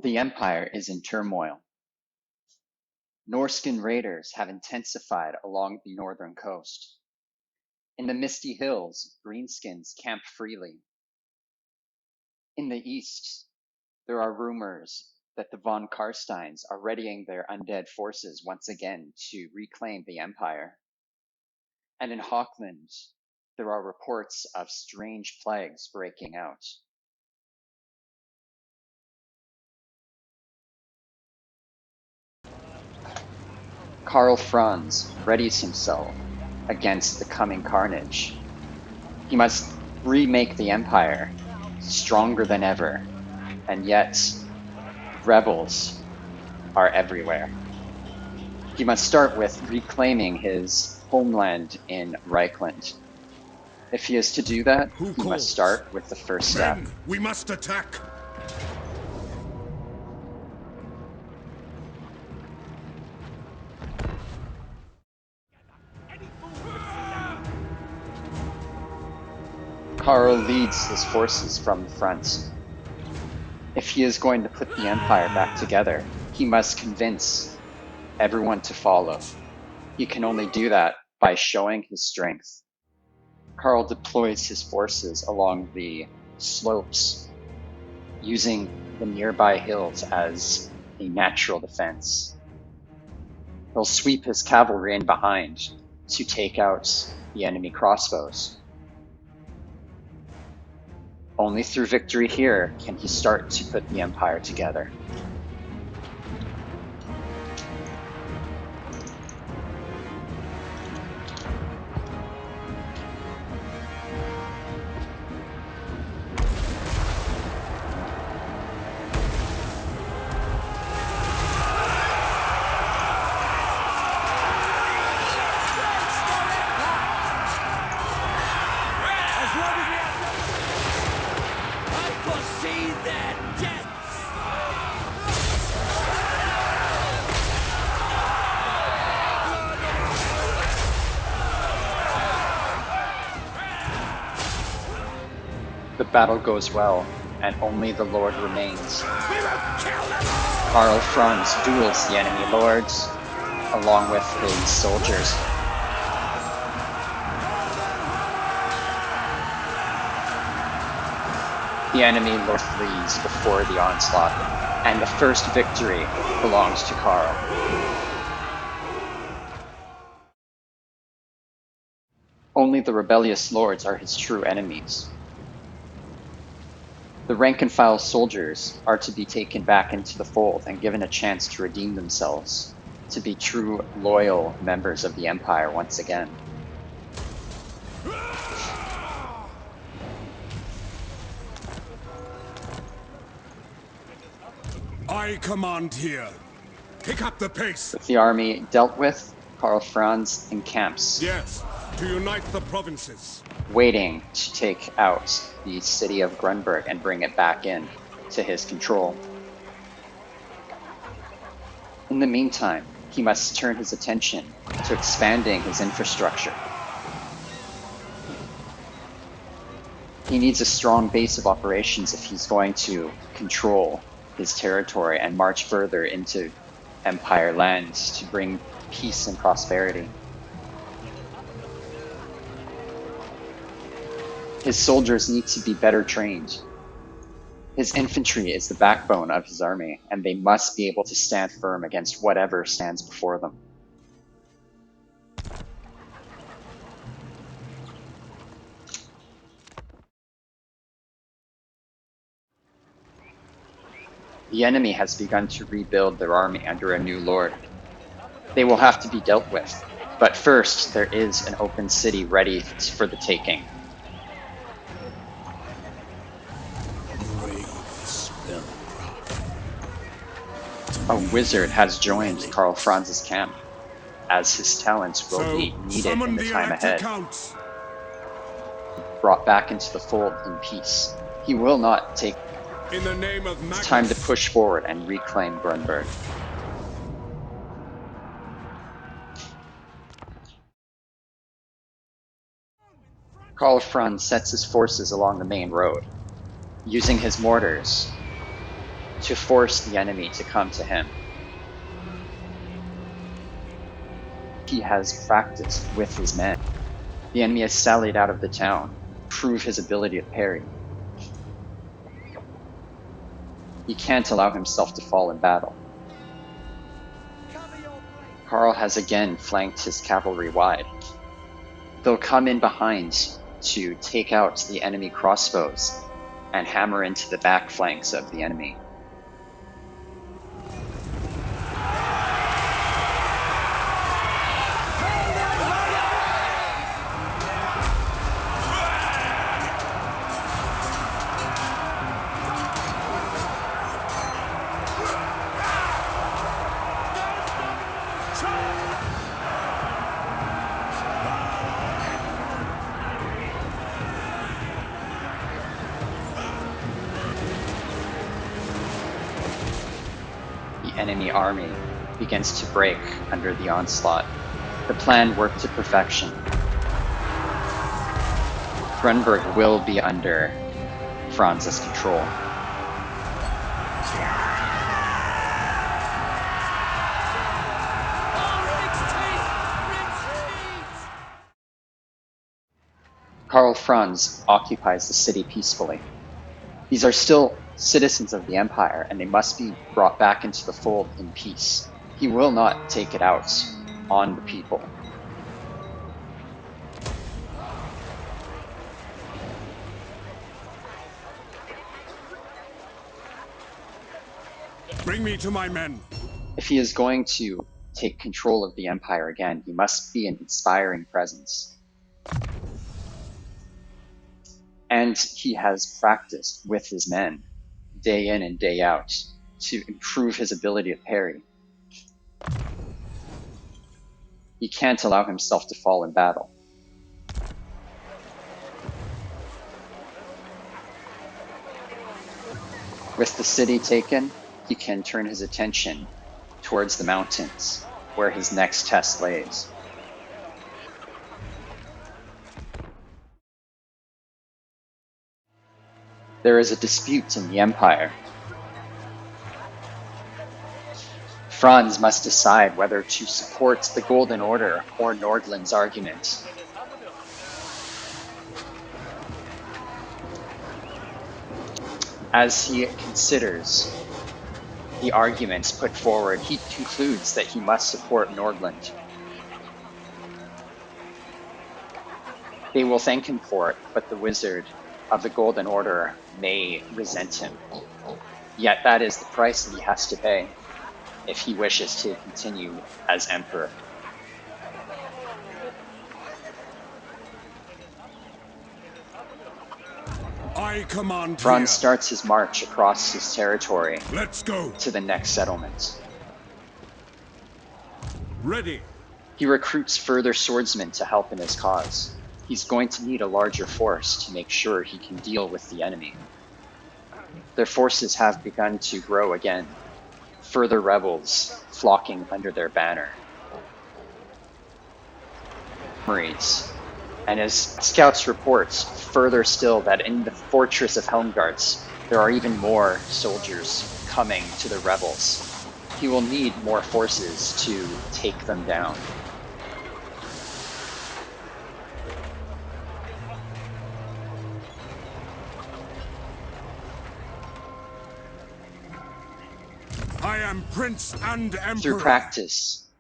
The Empire is in turmoil. Norscan raiders have intensified along the northern coast. In the misty hills, greenskins camp freely. In the east, there are rumors that the von Karsteins are readying their undead forces once again to reclaim the Empire. And in Hawkland, there are reports of strange plagues breaking out. Karl Franz readies himself against the coming carnage. He must remake the Empire stronger than ever, and yet rebels are everywhere. He must start with reclaiming his homeland in Reikland. If he is to do that, he must start with the first step. Men, we must attack! Karl leads his forces from the front. If he is going to put the Empire back together, he must convince everyone to follow. He can only do that by showing his strength. Karl deploys his forces along the slopes, using the nearby hills as a natural defense. He'll sweep his cavalry in behind to take out the enemy crossbows. Only through victory here can he start to put the Empire together. The battle goes well, and only the Lord remains. Karl Franz duels the enemy lords, along with his soldiers. The enemy lord flees before the onslaught, and the first victory belongs to Karl. Only the rebellious lords are his true enemies. The rank-and-file soldiers are to be taken back into the fold and given a chance to redeem themselves, to be true, loyal members of the Empire once again. I command here. Pick up the pace. With the army dealt with, Karl Franz encamps. Yes, to unite the provinces. Waiting to take out the city of Gruenberd and bring it back in to his control. In the meantime, he must turn his attention to expanding his infrastructure. He needs a strong base of operations if he's going to control his territory and march further into Empire lands to bring peace and prosperity. His soldiers need to be better trained. His infantry is the backbone of his army, and they must be able to stand firm against whatever stands before them. The enemy has begun to rebuild their army under a new lord. They will have to be dealt with, but first there is an open city ready for the taking. A wizard has joined Karl Franz's camp. as his talents will So, be needed summon in the the time elected ahead. counts. Brought back into the fold in peace. He will not take In the name of Magnus. It's time to push forward and reclaim Gruenberd. Karl Franz sets his forces along the main road, using his mortars to force the enemy to come to him. He has practiced with his men. The enemy has sallied out of the town, prove his ability to parry. He can't allow himself to fall in battle. Karl has again flanked his cavalry wide. They'll come in behind to take out the enemy crossbows and hammer into the back flanks of the enemy. The enemy army begins to break under the onslaught. The plan worked to perfection. Gruenberd will be under Franz's control. Karl Franz occupies the city peacefully. These are still citizens of the Empire, and they must be brought back into the fold in peace. He will not take it out on the people. Bring me to my men. If he is going to take control of the Empire again, he must be an inspiring presence. And he has practiced with his men, day in and day out, to improve his ability to parry. He can't allow himself to fall in battle. With the city taken, he can turn his attention towards the mountains, where his next test lays. There is a dispute in the Empire. Franz must decide whether to support the Golden Order or Nordland's argument. As he considers the arguments put forward, he concludes that he must support Nordland. They will thank him for it, but the wizard of the Golden Order may resent him. Yet that is the price that he has to pay if he wishes to continue as emperor. I command Franz here. starts his march across his territory Let's go. to the next settlement. Ready. He recruits further swordsmen to help in his cause. He's going to need a larger force to make sure he can deal with the enemy. Their forces have begun to grow again, further rebels flocking under their banner. And as scouts report further still that in the fortress of Helmgarts, there are even more soldiers coming to the rebels. He will need more forces to take them down. I am Prince and Emperor. Through practice,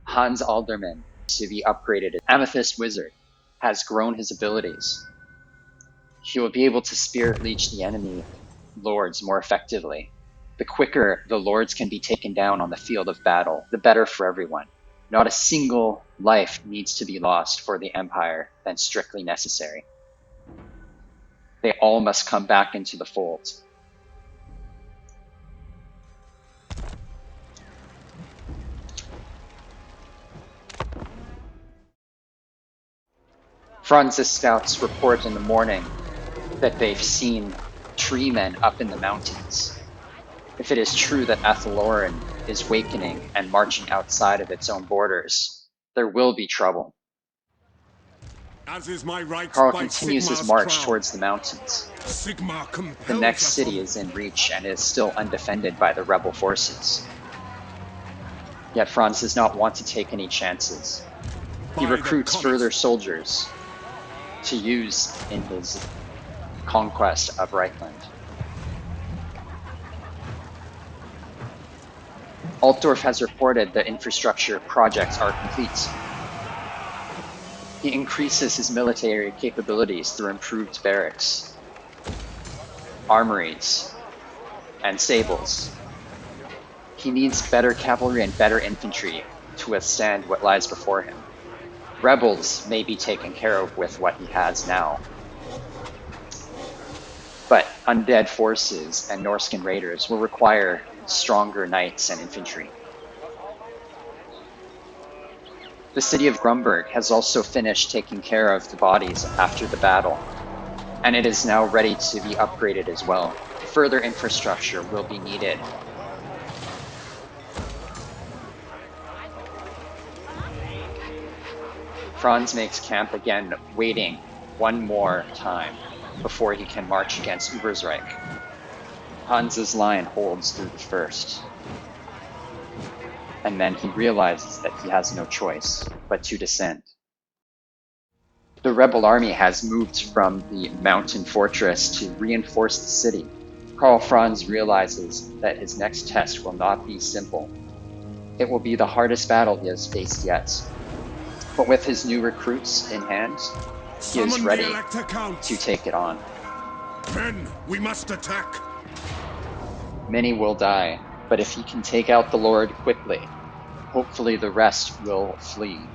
Hans Alderman, to be upgraded as Amethyst Wizard, has grown his abilities. He will be able to spirit leech the enemy lords more effectively. The quicker the lords can be taken down on the field of battle, the better for everyone. Not a single life needs to be lost for the Empire than strictly necessary. They all must come back into the fold. Franz's scouts report in the morning that they've seen tree men up in the mountains. If it is true that Athaloran is wakening and marching outside of its own borders, there will be trouble. As is my right Karl by continues his Sigmar's march crown. towards the mountains. Sigmar compels The next us city on. is in reach and is still undefended by the rebel forces. Yet Franz does not want to take any chances. He By the recruits comet. further soldiers to use in his conquest of Reikland. Altdorf has reported the infrastructure projects are complete. He increases his military capabilities through improved barracks, armories, and stables. He needs better cavalry and better infantry to withstand what lies before him. Rebels may be taken care of with what he has now, but undead forces and Norscan raiders will require stronger knights and infantry. The city of Gruenberd has also finished taking care of the bodies after the battle, and it is now ready to be upgraded as well. Further infrastructure will be needed. Franz makes camp again, waiting one more time before he can march against Ubersreik. Hans's line holds through the first. And then he realizes that he has no choice but to descend. The rebel army has moved from the mountain fortress to reinforce the city. Karl Franz realizes that his next test will not be simple. It will be the hardest battle he has faced yet. But with his new recruits in hand, he is Summon ready the Elector Count. to take it on. Men, we must attack. Many will die, but if he can take out the Lord quickly, hopefully the rest will flee.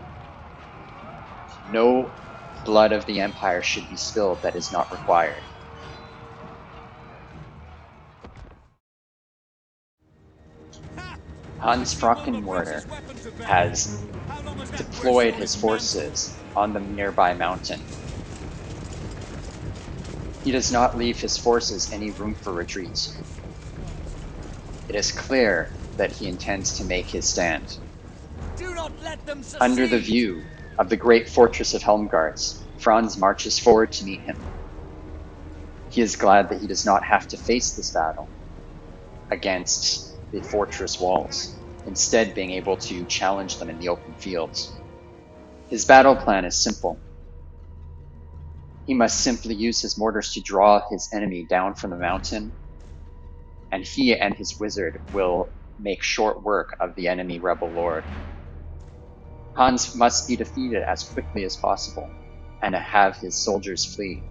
No blood of the Empire should be spilled that is not required. Hans Frockenmortar has deployed his forces on the nearby mountain. He does not leave his forces any room for retreat. It is clear that he intends to make his stand. Do not let them succeed. Under the view of the great fortress of Helmgarts, Franz marches forward to meet him. He is glad that he does not have to face this battle against the fortress walls, instead being able to challenge them in the open fields. His battle plan is simple. He must simply use his mortars to draw his enemy down from the mountain, and he and his wizard will make short work of the enemy rebel lord. Hans must be defeated as quickly as possible, and have his soldiers flee.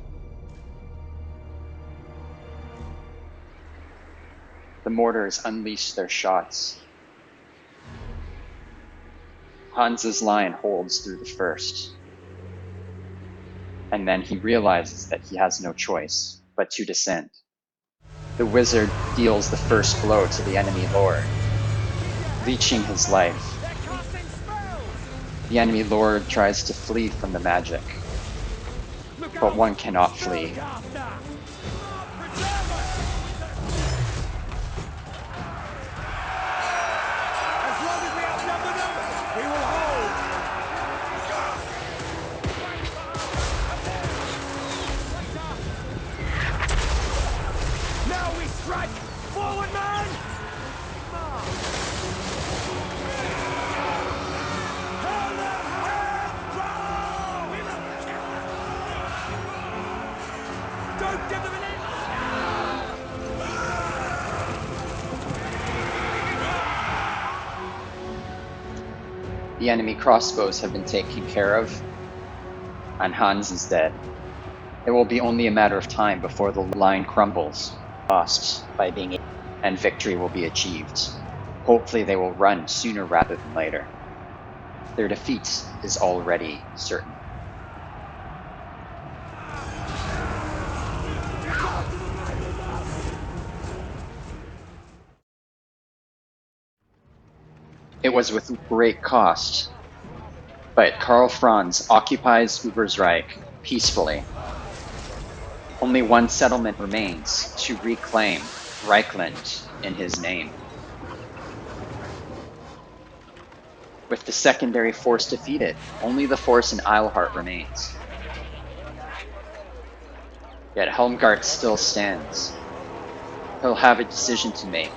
The mortars unleash their shots. Hans's line holds through the first. And then he realizes that he has no choice but to descend. The wizard deals the first blow to the enemy lord, leeching his life. The enemy lord tries to flee from the magic, but one cannot flee. The enemy crossbows have been taken care of, and Hans is dead. It will be only a matter of time before the line crumbles, lost by being, and victory will be achieved. Hopefully they will run sooner rather than later. Their defeat is already certain. It was with great cost, but Karl Franz occupies Ubersreik peacefully. Only one settlement remains to reclaim Reikland in his name. With the secondary force defeated, only the force in Eilhart remains. Yet Helmgart still stands. He'll have a decision to make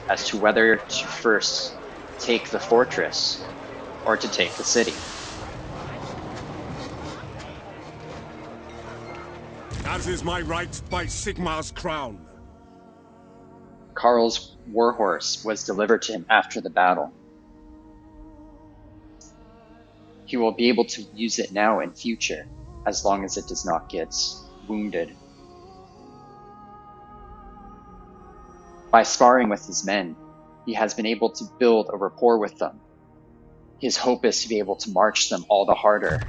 as to whether to first take the fortress or to take the city. As is my right by Sigmar's crown. Karl's warhorse was delivered to him after the battle. He will be able to use it now and future, as long as it does not get wounded. By sparring with his men, he has been able to build a rapport with them. His hope is to be able to march them all the harder.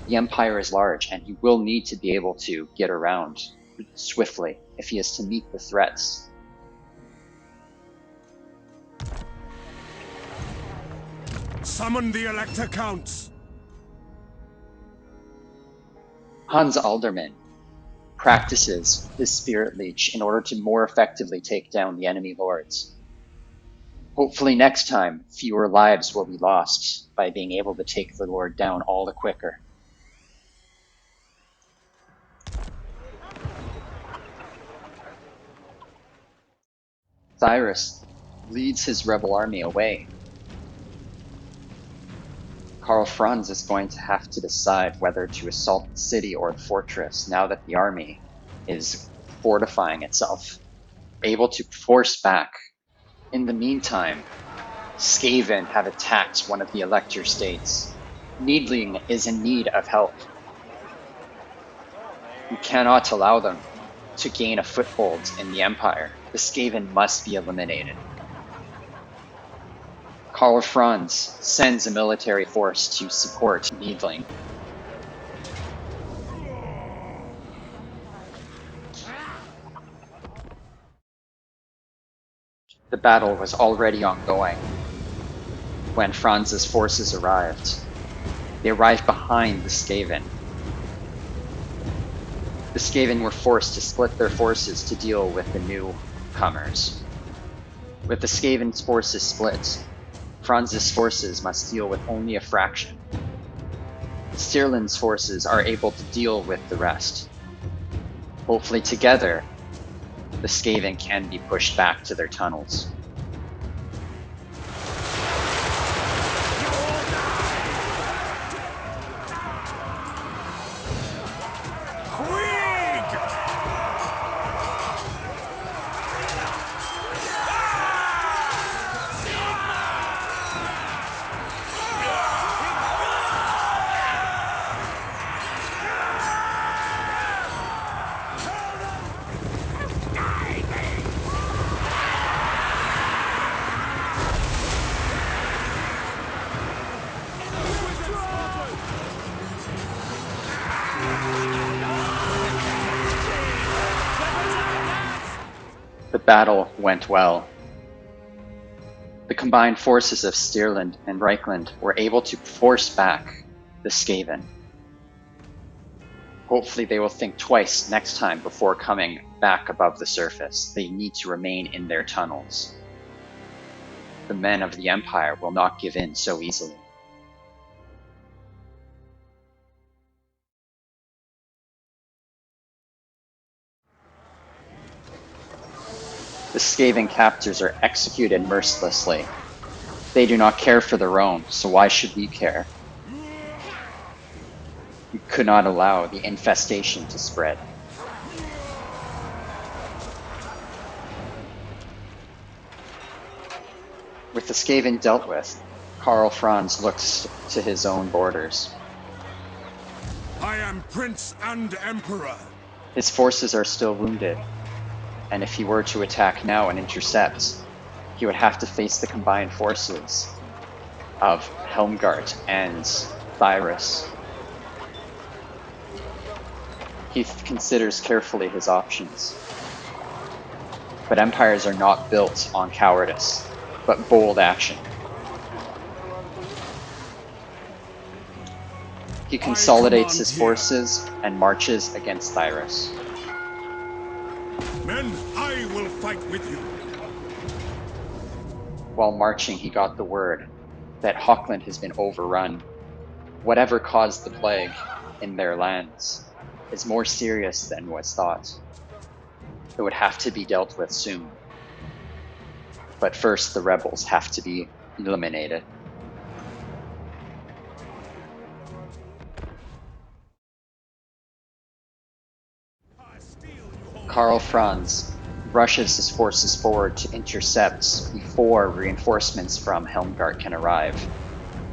The Empire is large, and he will need to be able to get around swiftly if he is to meet the threats. Summon the Elector Counts! Hans Alderman practices his Spirit Leech in order to more effectively take down the enemy lords. Hopefully next time, fewer lives will be lost by being able to take the Lord down all the quicker. Cyrus leads his rebel army away. Karl Franz is going to have to decide whether to assault the city or the fortress now that the army is fortifying itself, able to force back. In the meantime, Skaven have attacked one of the Elector states. Needling is in need of help. We cannot allow them to gain a foothold in the Empire. The Skaven must be eliminated. Karl Franz sends a military force to support Needling. The battle was already ongoing when Franz's forces arrived. They arrived behind the Skaven. The Skaven were forced to split their forces to deal with the newcomers. With the Skaven's forces split, Franz's forces must deal with only a fraction. Stirland's forces are able to deal with the rest. Hopefully together, the Skaven can be pushed back to their tunnels. The battle went well. The combined forces of Stirland and Reikland were able to force back the Skaven. Hopefully they will think twice next time before coming back above the surface. They need to remain in their tunnels. The men of the Empire will not give in so easily. The Skaven captors are executed mercilessly. They do not care for their own, so why should we care? We could not allow the infestation to spread. With the Skaven dealt with, Karl Franz looks to his own borders. I am Prince and Emperor. His forces are still wounded, and if he were to attack now and intercept, he would have to face the combined forces of Helmgart and Cyrus. He considers carefully his options. But empires are not built on cowardice, but bold action. He consolidates his here. forces and marches against Thyrus. Men, I will fight with you. While marching, he got the word that Hochland has been overrun. Whatever caused the plague in their lands is more serious than was thought. It would have to be dealt with soon. But first, the rebels have to be eliminated. Karl Franz rushes his forces forward to intercept before reinforcements from Helmgart can arrive.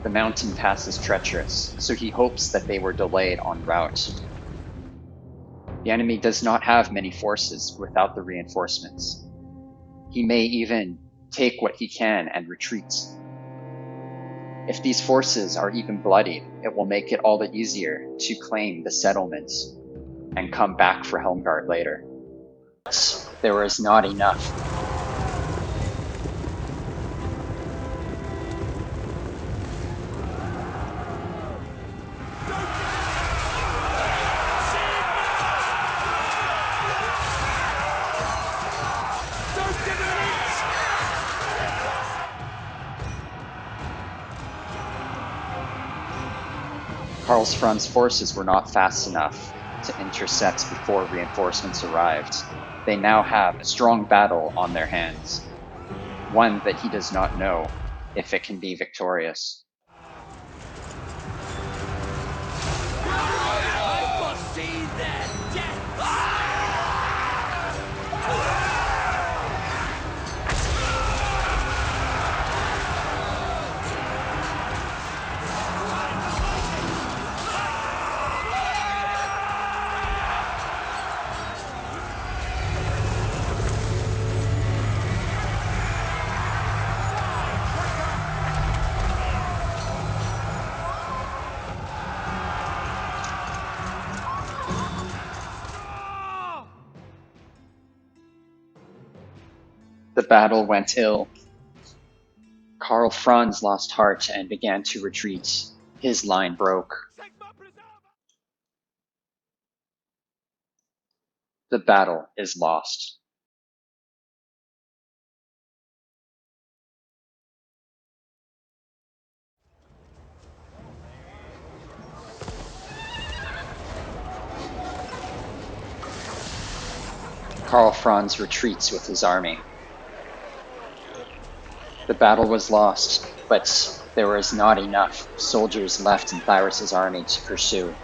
The mountain pass is treacherous, so he hopes that they were delayed en route. The enemy does not have many forces without the reinforcements. He may even take what he can and retreat. If these forces are even bloodied, it will make it all the easier to claim the settlements and come back for Helmgart later. But there is not enough. Karl Franz's forces were not fast enough to intercept before reinforcements arrived. They now have a strong battle on their hands, one that he does not know if it can be victorious. I foresee their death. The battle went ill. Karl Franz lost heart and began to retreat. His line broke. The battle is lost. Karl Franz retreats with his army. The battle was lost, but there was not enough soldiers left in Thyrus' army to pursue.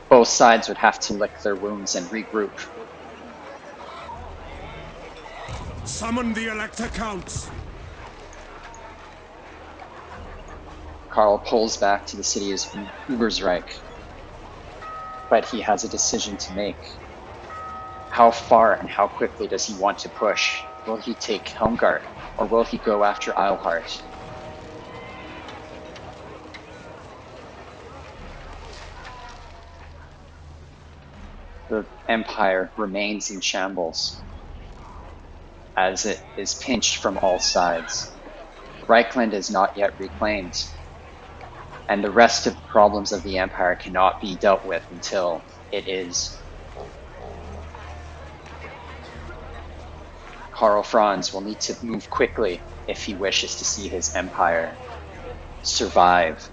Both sides would have to lick their wounds and regroup. Summon the Elector Counts. Karl pulls back to the city of Ubersreik, but he has a decision to make. How far and how quickly does he want to push? Will he take Helmgart, or will he go after Eilhart? The Empire remains in shambles, as it is pinched from all sides. Reikland is not yet reclaimed, and the rest of the problems of the Empire cannot be dealt with until it is. Karl Franz will need to move quickly if he wishes to see his empire survive.